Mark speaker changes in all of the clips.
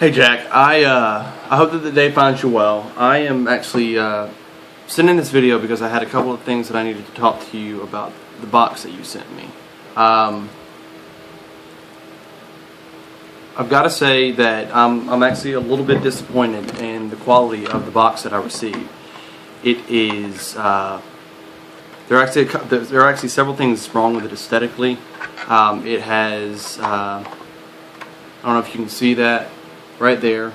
Speaker 1: Hey Jack, I hope that the day finds you well. I am actually sending this video because I had a couple of things that I needed to talk to you about the box that you sent me. I've got to say that I'm actually a little bit disappointed in the quality of the box that I received. It is there are actually several things wrong with it aesthetically. It has I don't know if you can see that right there.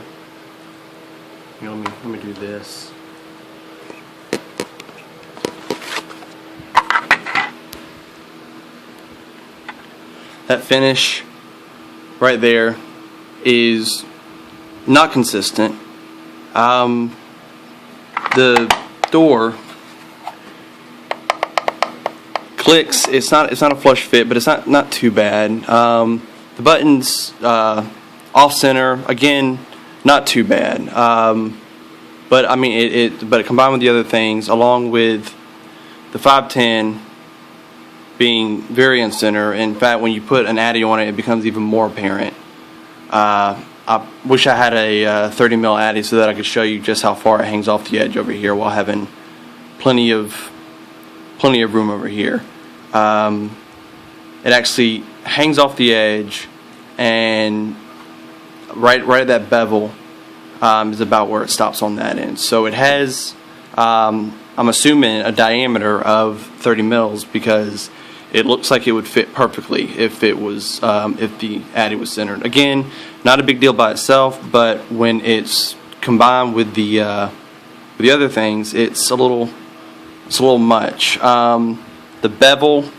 Speaker 1: Here, let me do this. That finish right there is not consistent. The door clicks. It's not a flush fit, but it's not too bad. The buttons off center, again, not too bad. But I mean, but combined with the other things, along with the 510 being very in center. In fact, when you put an Addy on it, it becomes even more apparent. I wish I had a 30 mil Addy so that I could show you just how far it hangs off the edge over here, while having plenty of room over here. It actually hangs off the edge, and right at that bevel is about where it stops on that end. So it has, I'm assuming, a diameter of 30 mils because it looks like it would fit perfectly if it was if the Addy was centered. Again, not a big deal by itself, but when it's combined with the other things, it's a little much. The bevel,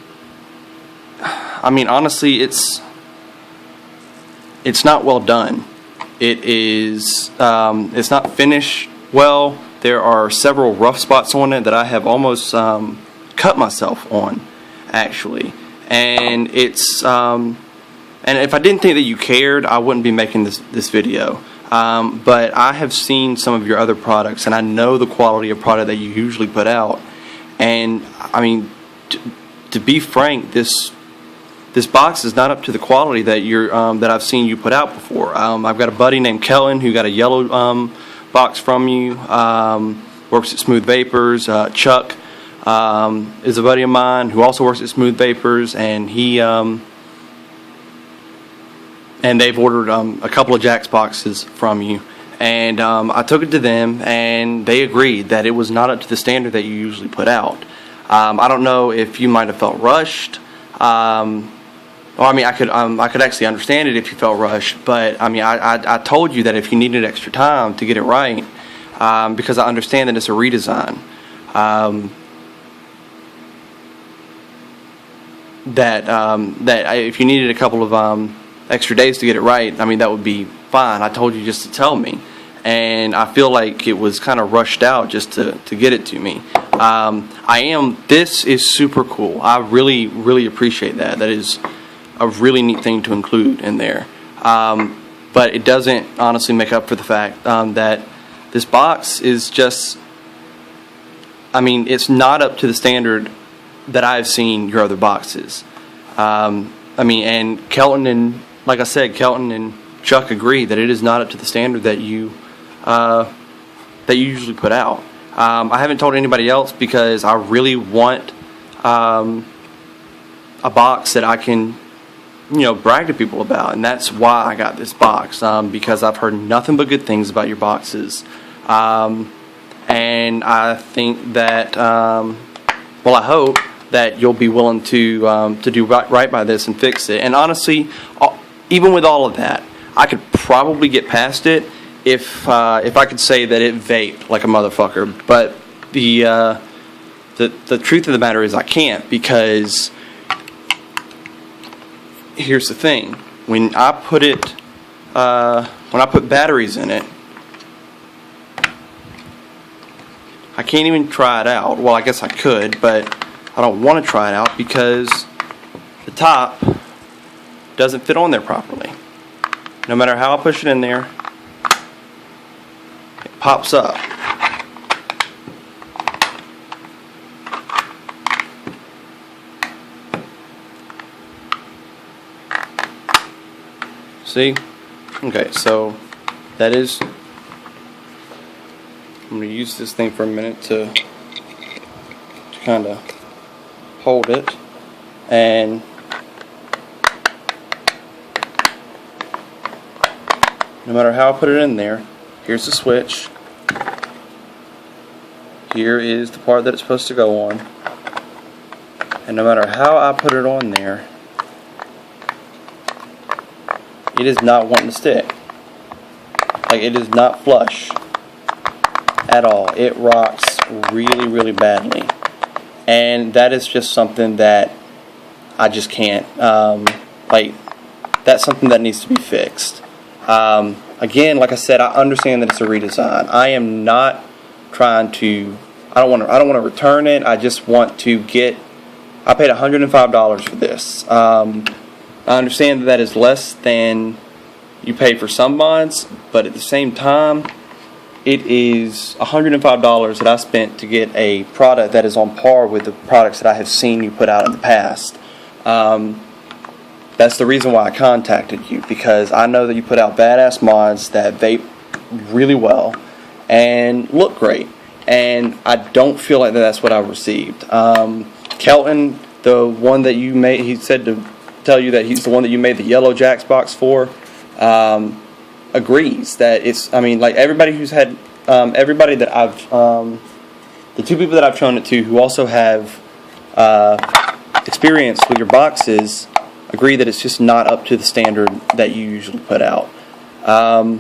Speaker 1: I mean, honestly, it's not well done. It is it's not finished well. There are several rough spots on it that I have almost cut myself on, actually. And it's and if I didn't think that you cared, I wouldn't be making this video. But I have seen some of your other products, and I know the quality of product that you usually put out. And I mean, to be frank, this box is not up to the quality that that I've seen you put out before. I've got a buddy named Kellen who got a yellow box from you. Works at Smooth Vapors. Chuck is a buddy of mine who also works at Smooth Vapors, and he and they've ordered a couple of Jack's boxes from you. And I took it to them, and they agreed that it was not up to the standard that you usually put out. I don't know if you might have felt rushed. Well, I mean, I could actually understand it if you felt rushed, but I mean, I told you that if you needed extra time to get it right, because I understand that it's a redesign, that if you needed a couple of extra days to get it right, I mean, that would be fine. I told you just to tell me, and I feel like it was kind of rushed out just to get it to me. This is super cool. I really appreciate that. That is a really neat thing to include in there. But it doesn't honestly make up for the fact that this box is just, I mean, it's not up to the standard that I've seen your other boxes. I mean, and Kelton and, like I said, Kelton and Chuck agree that it is not up to the standard that you usually put out. I haven't told anybody else because I really want a box that I can, brag to people about, and that's why I got this box, because I've heard nothing but good things about your boxes, and I think that, well, I hope that you'll be willing to do right by this and fix it. And honestly, even with all of that, I could probably get past it if I could say that it vaped like a motherfucker. But the truth of the matter is I can't, because here's the thing: when I put batteries in it, I can't even try it out. Well, I guess I could, but I don't want to try it out because the top doesn't fit on there properly. No matter how I push it in there, it pops up. See? Okay, so that is, I'm going to use this thing for a minute to kind of hold it, and no matter how I put it in there, here's the switch, here is the part that it's supposed to go on, and no matter how I put it on there, it is not wanting to stick. Like, it is not flush at all. It rocks really, really badly, and that is just something that I just can't, like, that's something that needs to be fixed. Again, like I said, I understand that it's a redesign. I am not trying to, I don't want to return it. I just want to get, I paid $105 for this. I understand that is less than you pay for some mods, but at the same time, it is $105 that I spent to get a product that is on par with the products that I have seen you put out in the past. That's the reason why I contacted you, because I know that you put out badass mods that vape really well and look great, and I don't feel like that's what I received. Kelton, the one that you made, he said to tell you that he's the one that you made the yellow Jacks box for, agrees that it's, I mean, like, everybody who's had, everybody that I've, the two people that I've shown it to who also have experience with your boxes agree that it's just not up to the standard that you usually put out. I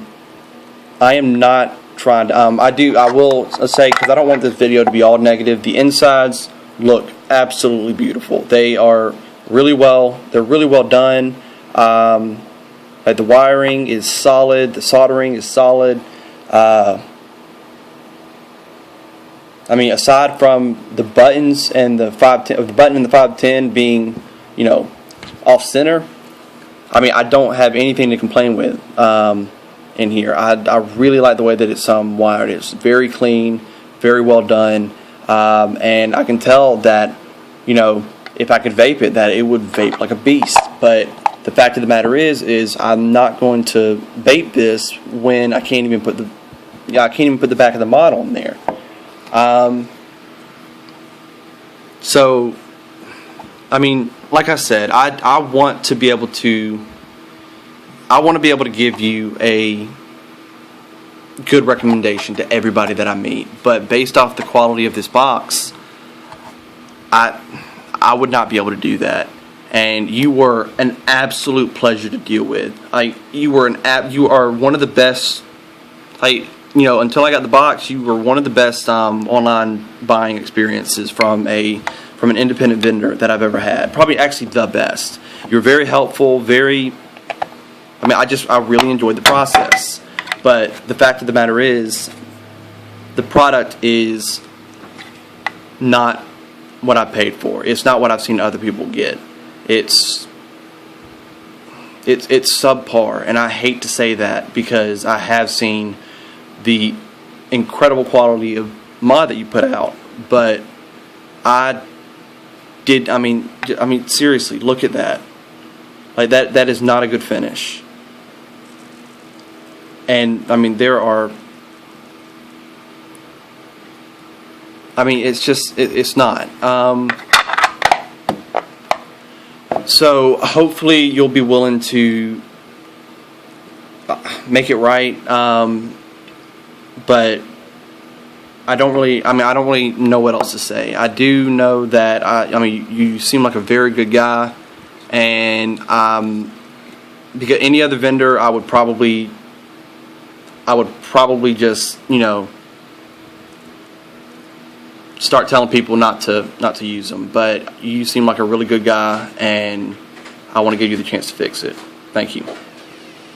Speaker 1: am not trying to, I will say, because I don't want this video to be all negative, the insides look absolutely beautiful. They are really well, they're really well done. Like, the wiring is solid, the soldering is solid. I mean, aside from the buttons and the 510, the button and the 510 being, you know, off center, I mean, I don't have anything to complain with in here. I really like the way that it's wired. It's very clean, very well done, and I can tell that, you know, if I could vape it, that it would vape like a beast. But the fact of the matter is I'm not going to vape this when I can't even put the, I can't even put the back of the mod on there. So, I mean, like I said, I want to be able to, I want to be able to give you a good recommendation to everybody that I meet, but based off the quality of this box, I would not be able to do that. And you were an absolute pleasure to deal with. Like, you are one of the best. Like, you know, until I got the box, you were one of the best online buying experiences from an independent vendor that I've ever had. Probably actually the best. You're very helpful, very, I mean, I really enjoyed the process. But the fact of the matter is, the product is not what I paid for. It's not what I've seen other people get. It's subpar, and I hate to say that because I have seen the incredible quality of mod that you put out, but I mean seriously, look at that. Like, that is not a good finish. And I mean, there are, I mean, it's just, it's not. So hopefully you'll be willing to make it right. But I don't really know what else to say. I do know that, I mean, you seem like a very good guy, and because any other vendor, I would probably just, you know, start telling people not to use them. But you seem like a really good guy, and I want to give you the chance to fix it. Thank you.